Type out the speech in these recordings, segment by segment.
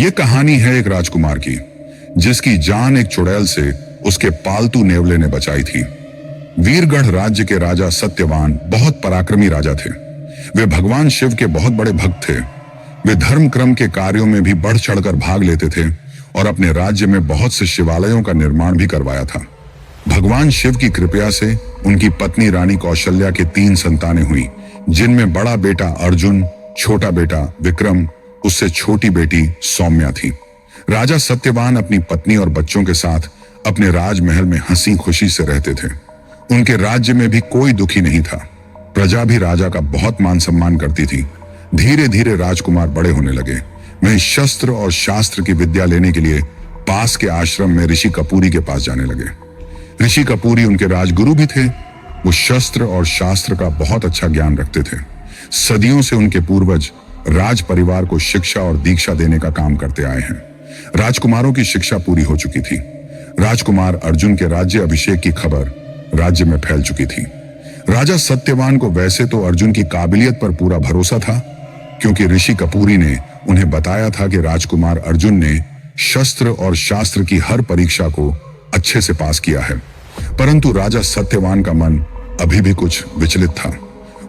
ये कहानी है एक राजकुमार की, जिसकी जान एक चुड़ैल से उसके पालतू नेवले ने बचाई थी। वीरगढ़ राज्य के राजा सत्यवान बहुत पराक्रमी राजा थे। वे भगवान शिव के बहुत बड़े भक्त थे। वे धर्म क्रम के कार्यों में भी बढ़ चढ़कर भाग लेते थे और अपने राज्य में बहुत से शिवालयों का निर्माण भी करवाया था। भगवान शिव की कृपा से उनकी पत्नी रानी कौशल्या के 3 संतानें हुई, जिनमें बड़ा बेटा अर्जुन, छोटा बेटा विक्रम, उससे छोटी बेटी सौम्या थी। राजा सत्यवान अपनी पत्नी और बच्चों के साथ अपने राजमहल में हंसी खुशी से रहते थे। उनके राज्य में भी कोई दुखी नहीं था। प्रजा भी राजा का बहुत मान सम्मान करती थी। धीरे धीरे राजकुमार बड़े होने लगे। वे शस्त्र और शास्त्र की विद्या लेने के लिए पास के आश्रम में ऋषि कपूरी के पास जाने लगे। ऋषि कपूरी उनके राजगुरु भी थे। वो शस्त्र और शास्त्र का बहुत अच्छा ज्ञान रखते थे। सदियों से उनके पूर्वज राज परिवार को शिक्षा और दीक्षा देने का काम करते आए हैं। राजकुमारों की शिक्षा पूरी हो चुकी थी। राजकुमार अर्जुन के राज्य अभिषेक की खबर राज्य में फैल चुकी थी। राजा सत्यवान को वैसे तो अर्जुन की काबिलियत पर पूरा भरोसा था, क्योंकि ऋषि कपूरी ने उन्हें बताया था कि राजकुमार अर्जुन ने शस्त्र और शास्त्र की हर परीक्षा को अच्छे से पास किया है। परंतु राजा सत्यवान का मन अभी भी कुछ विचलित था।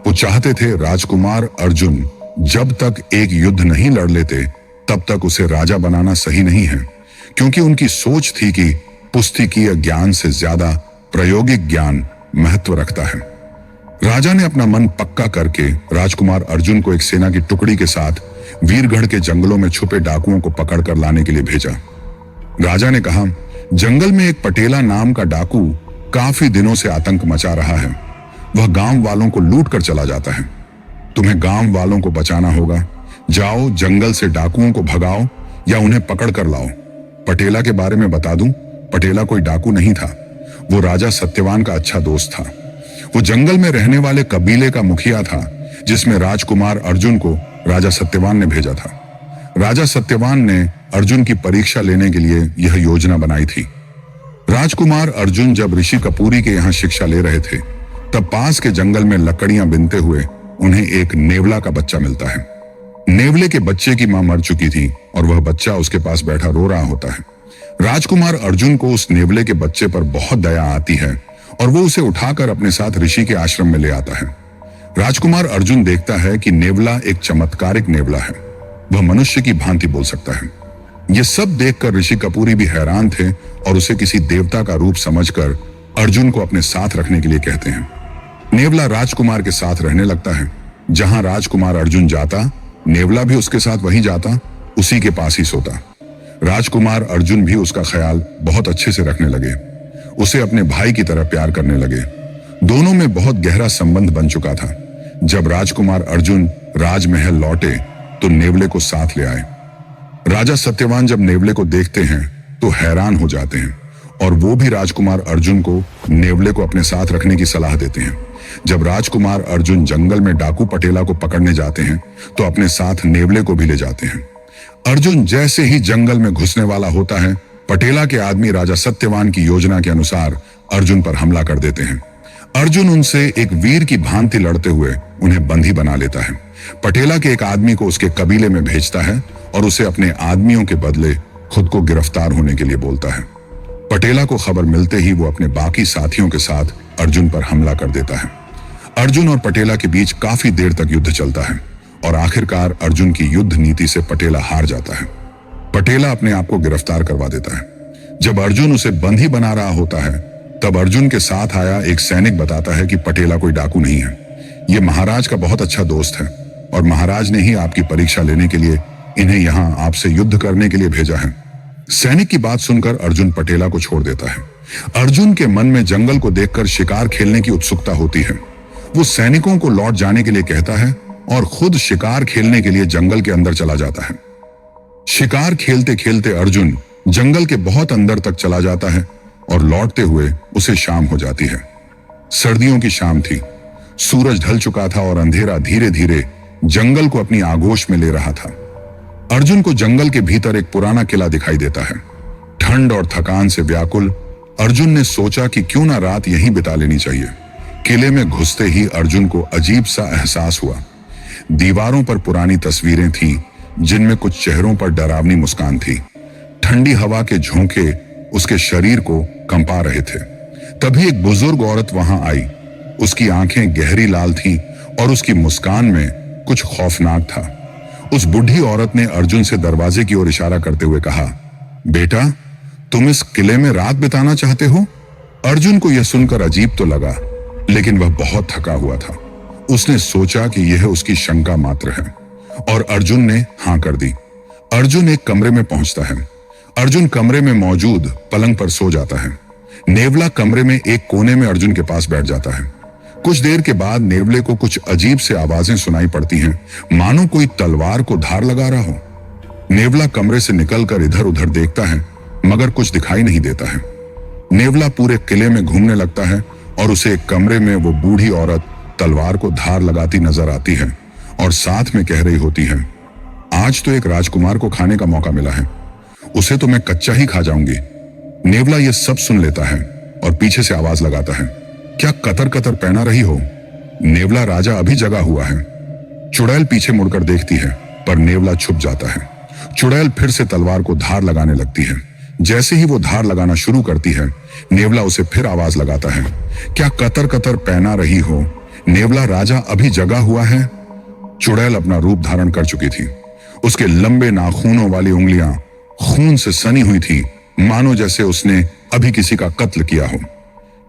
वो चाहते थे राजकुमार अर्जुन जब तक एक युद्ध नहीं लड़ लेते तब तक उसे राजा बनाना सही नहीं है, क्योंकि उनकी सोच थी कि पुस्तिकीय ज्ञान से ज्यादा प्रायोगिक ज्ञान महत्व रखता है। राजा ने अपना मन पक्का करके राजकुमार अर्जुन को एक सेना की टुकड़ी के साथ वीरगढ़ के जंगलों में छुपे डाकुओं को पकड़कर लाने के लिए भेजा। राजा ने कहा, जंगल में एक पटेला नाम का डाकू काफी दिनों से आतंक मचा रहा है। वह गांव वालों को लूट कर चला जाता है। तुम्हें गांव वालों को बचाना होगा। जाओ, जंगल से डाकुओं को भगाओ या उन्हें पकड़ कर लाओ। पटेला के बारे में बता दूं, पटेला कोई डाकू नहीं था। वो राजा सत्यवान का अच्छा दोस्त था। वो जंगल में रहने वाले कबीले का मुखिया था, जिसमें राजकुमार अर्जुन को राजा सत्यवान ने भेजा था। राजा सत्यवान ने अर्जुन की परीक्षा लेने के लिए यह योजना बनाई थी। राजकुमार अर्जुन जब ऋषि कपूरी के यहाँ शिक्षा ले रहे थे, तब पास के जंगल में लकड़ियां बिनते हुए उन्हें एक नेवला का बच्चा मिलता है। नेवले के बच्चे की मां मर चुकी थी और वह बच्चा उसके पास बैठा रो रहा होता है। राजकुमार अर्जुन को उस नेवले के बच्चे पर बहुत दया आती है और वो उसे उठाकर अपने साथ ऋषि के आश्रम में ले आता है। राजकुमार अर्जुन देखता है कि नेवला एक चमत्कारिक नेवला है। वह मनुष्य की भांति बोल सकता है। यह सब देखकर ऋषि कपूरी भी हैरान थे और उसे किसी देवता का रूप समझकर अर्जुन को अपने साथ रखने के लिए कहते हैं। नेवला राजकुमार के साथ रहने लगता है। जहां राजकुमार अर्जुन जाता, नेवला भी उसके साथ वहीं जाता, उसी के पास ही सोता। राजकुमार अर्जुन भी उसका ख्याल बहुत अच्छे से रखने लगे। उसे अपने भाई की तरह प्यार करने लगे। दोनों में बहुत गहरा संबंध बन चुका था। जब राजकुमार अर्जुन राजमहल लौटे तो नेवले को साथ ले आए। राजा सत्यवान जब नेवले को देखते हैं तो हैरान हो जाते हैं और वो भी राजकुमार अर्जुन को नेवले को अपने साथ रखने की सलाह देते हैं। जब राजकुमार अर्जुन जंगल में डाकू पटेला को पकड़ने जाते हैं तो अपने साथ नेवले को भी ले जाते हैं। अर्जुन जैसे ही जंगल में घुसने वाला होता है, पटेला के आदमी राजा सत्यवान की योजना के अनुसार अर्जुन पर हमला कर देते हैं। अर्जुन उनसे एक वीर की भांति लड़ते हुए उन्हें बंदी बना लेता है। पटेला के एक आदमी को उसके कबीले में भेजता है और उसे अपने आदमियों के बदले खुद को गिरफ्तार होने के लिए बोलता है। पटेला को खबर मिलते ही वो अपने बाकी साथियों के साथ अर्जुन पर हमला कर देता है। अर्जुन और पटेला के बीच काफी देर तक युद्ध चलता है और आखिरकार अर्जुन की युद्ध नीति से पटेला हार जाता है। पटेला अपने आप को गिरफ्तार करवा देता है। जब अर्जुन उसे बंदी बना रहा होता है, तब अर्जुन के साथ आया एक सैनिक बताता है कि पटेला कोई डाकू नहीं है। यह महाराज का बहुत अच्छा दोस्त है और महाराज ने ही आपकी परीक्षा लेने के लिए इन्हें यहाँ आपसे युद्ध करने के लिए भेजा है। सैनिक की बात सुनकर अर्जुन पटेला को छोड़ देता है। अर्जुन के मन में जंगल को देखकर शिकार खेलने की उत्सुकता होती है। वो सैनिकों को लौट जाने के लिए कहता है और खुद शिकार खेलने के लिए जंगल के अंदर चला जाता है। शिकार खेलते खेलते अर्जुन जंगल के बहुत अंदर तक चला जाता है और लौटते हुए उसे शाम हो जाती है। सर्दियों की शाम थी। सूरज ढल चुका था और अंधेरा धीरे धीरे जंगल को अपनी आगोश में ले रहा था। अर्जुन को जंगल के भीतर एक पुराना किला दिखाई देता है। ठंड और थकान से व्याकुल अर्जुन ने सोचा कि क्यों ना रात यहीं बिता लेनी चाहिए। किले में घुसते ही अर्जुन को अजीब सा एहसास हुआ। दीवारों पर पुरानी तस्वीरें थीं, जिनमें कुछ चेहरों पर डरावनी मुस्कान थी। ठंडी हवा के झोंके उसके शरीर को कंपा रहे थे। तभी एक बुजुर्ग औरत वहां आई। उसकी आंखें गहरी लाल थीं और उसकी मुस्कान में कुछ खौफनाक था। उस बूढ़ी औरत ने अर्जुन से दरवाजे की ओर इशारा करते हुए कहा, बेटा, तुम इस किले में रात बिताना चाहते हो? अर्जुन को यह सुनकर अजीब तो लगा, लेकिन वह बहुत थका हुआ था। उसने सोचा कि यह उसकी शंका मात्र है और अर्जुन ने हां कर दी। अर्जुन एक कमरे में पहुंचता है। अर्जुन कमरे में मौजूद पलंग पर सो जाता है। नेवला कमरे में एक कोने में अर्जुन के पास बैठ जाता है। कुछ देर के बाद नेवले को कुछ अजीब से आवाजें सुनाई पड़ती हैं, मानो कोई तलवार को धार लगा रहा हो। नेवला कमरे से निकलकर इधर उधर देखता है, मगर कुछ दिखाई नहीं देता है। नेवला पूरे किले में घूमने लगता है और उसे एक कमरे में वो बूढ़ी औरत तलवार को धार लगाती नजर आती है और साथ में कह रही होती है, आज तो एक राजकुमार को खाने का मौका मिला है, उसे तो मैं कच्चा ही खा जाऊंगी। नेवला ये सब सुन लेता है और पीछे से आवाज लगाता है, क्या कतर कतर पहना रही हो? नेवला राजा अभी जगा हुआ है। चुड़ैल पीछे मुड़कर देखती है, पर नेवला छुप जाता है। चुड़ैल फिर से तलवार को धार लगाने लगती है। जैसे ही वो धार लगाना शुरू करती है, नेवला उसे फिर आवाज लगाता है, क्या कतर कतर पहना रही हो? नेवला राजा अभी जगा हुआ है। चुड़ैल अपना रूप धारण कर चुकी थी। उसके लंबे नाखूनों वाली उंगलियां खून से सनी हुई थी, मानो जैसे उसने अभी किसी का कत्ल किया हो।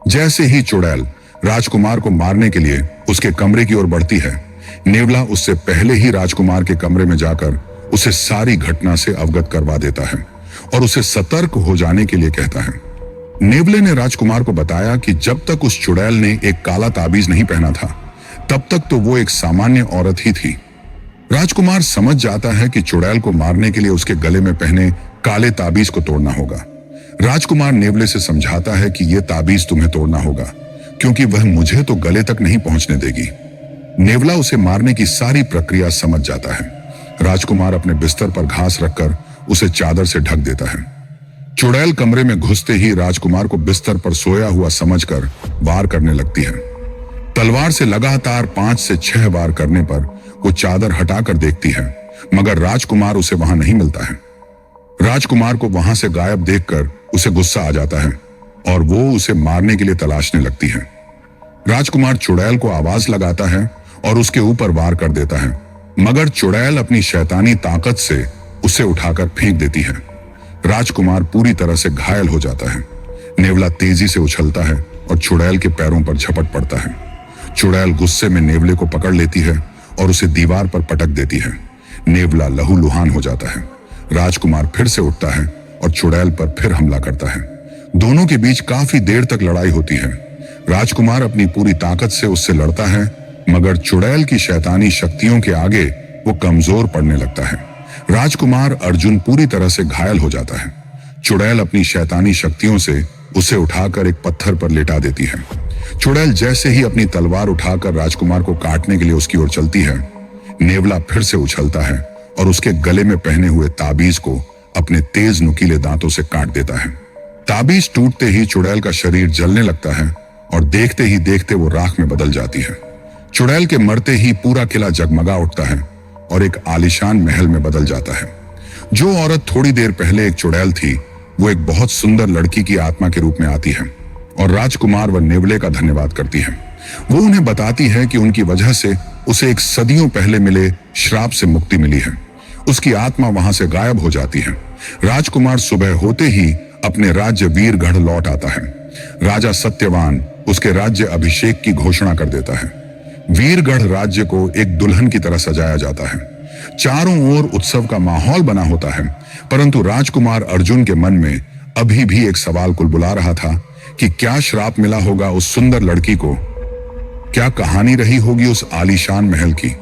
जैसे ही चुड़ैल राजकुमार को मारने के लिए उसके कमरे की ओर बढ़ती है, नेवला उससे पहले ही राजकुमार के कमरे में जाकर उसे सारी घटना से अवगत करवा देता है और उसे सतर्क हो जाने के लिए कहता है। नेवले ने राजकुमार को बताया कि जब तक उस चुड़ैल ने एक काला ताबीज नहीं पहना था, तब तक तो वो एक सामान्य औरत ही थी। राजकुमार समझ जाता है कि चुड़ैल को मारने के लिए उसके गले में पहने काले ताबीज को तोड़ना होगा। राजकुमार नेवले से समझाता है कि यह ताबीज तुम्हें तोड़ना होगा, क्योंकि वह मुझे तो गले तक नहीं पहुंचने देगी। नेवला उसे मारने की सारी प्रक्रिया समझ जाता है। राजकुमार अपने बिस्तर पर घास रखकर उसे चादर से ढक देता है। चुड़ैल कमरे में घुसते ही राजकुमार को बिस्तर पर सोया हुआ समझकर वार करने लगती है। तलवार से लगातार 5 से 6 वार करने पर वो चादर हटाकर देखती है, मगर राजकुमार उसे वहां नहीं मिलता है। राजकुमार को वहां से गायब देखकर उसे गुस्सा आ जाता है और वो उसे मारने के लिए तलाशने लगती है। राजकुमार चुड़ैल को आवाज लगाता है और उसके ऊपर वार कर देता है, मगर चुड़ैल अपनी शैतानी ताकत से उसे उठाकर फेंक देती है। राजकुमार पूरी तरह से घायल हो जाता है। नेवला तेजी से उछलता है और चुड़ैल के पैरों पर झपट पड़ता है। चुड़ैल गुस्से में नेवले को पकड़ लेती है और उसे दीवार पर पटक देती है। नेवला लहूलुहान हो जाता है। राजकुमार फिर से उठता है और चुड़ैल पर फिर हमला करता है। दोनों के बीच काफी देर तक लड़ाई होती है। राजकुमार अपनी पूरी ताकत से उससे लड़ता है, मगर चुड़ैल की शैतानी शक्तियों के आगे वो कमजोर पड़ने लगता है। राजकुमार अर्जुन पूरी तरह से घायल हो जाता है। चुड़ैल अपनी शैतानी शक्तियों से उसे उठाकर एक पत्थर पर लेटा देती है। चुड़ैल जैसे ही अपनी तलवार उठाकर राजकुमार को काटने के लिए उसकी ओर चलती है, नेवला फिर से उछलता है और उसके गले में पहने हुए ताबीज को अपने तेज नुकीले दांतों से काट देता है। ताबीज टूटते ही चुड़ैल का शरीर जलने लगता है और देखते ही देखते वो राख में बदल जाती है। चुड़ैल के मरते ही पूरा किला जगमगा उठता है और एक आलीशान महल में बदल जाता है। जो औरत थोड़ी देर पहले एक चुड़ैल थी, वो एक बहुत सुंदर लड़की की आत्मा के रूप में आती है और राजकुमार व नेवले का धन्यवाद करती है। वो उन्हें बताती है कि उनकी वजह से उसे एक सदियों पहले मिले श्राप से मुक्ति मिली है। उसकी आत्मा वहां से गायब हो जाती है। राजकुमार सुबह होते ही अपने राज्य वीरगढ़ लौट आता है। राजा सत्यवान उसके राज्य अभिषेक की घोषणा कर देता है। वीरगढ़ राज्य को एक दुल्हन की तरह सजाया जाता है। चारों ओर उत्सव का माहौल बना होता है, परंतु राजकुमार अर्जुन के मन में अभी भी एक सवाल कुलबुला रहा था कि क्या श्राप मिला होगा उस सुंदर लड़की को? क्या कहानी रही होगी उस आलीशान महल की?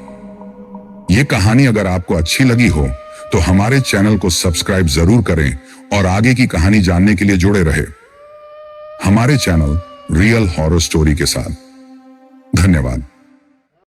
ये कहानी अगर आपको अच्छी लगी हो तो हमारे चैनल को सब्सक्राइब जरूर करें और आगे की कहानी जानने के लिए जुड़े रहे हमारे चैनल रियल हॉरर स्टोरी के साथ। धन्यवाद।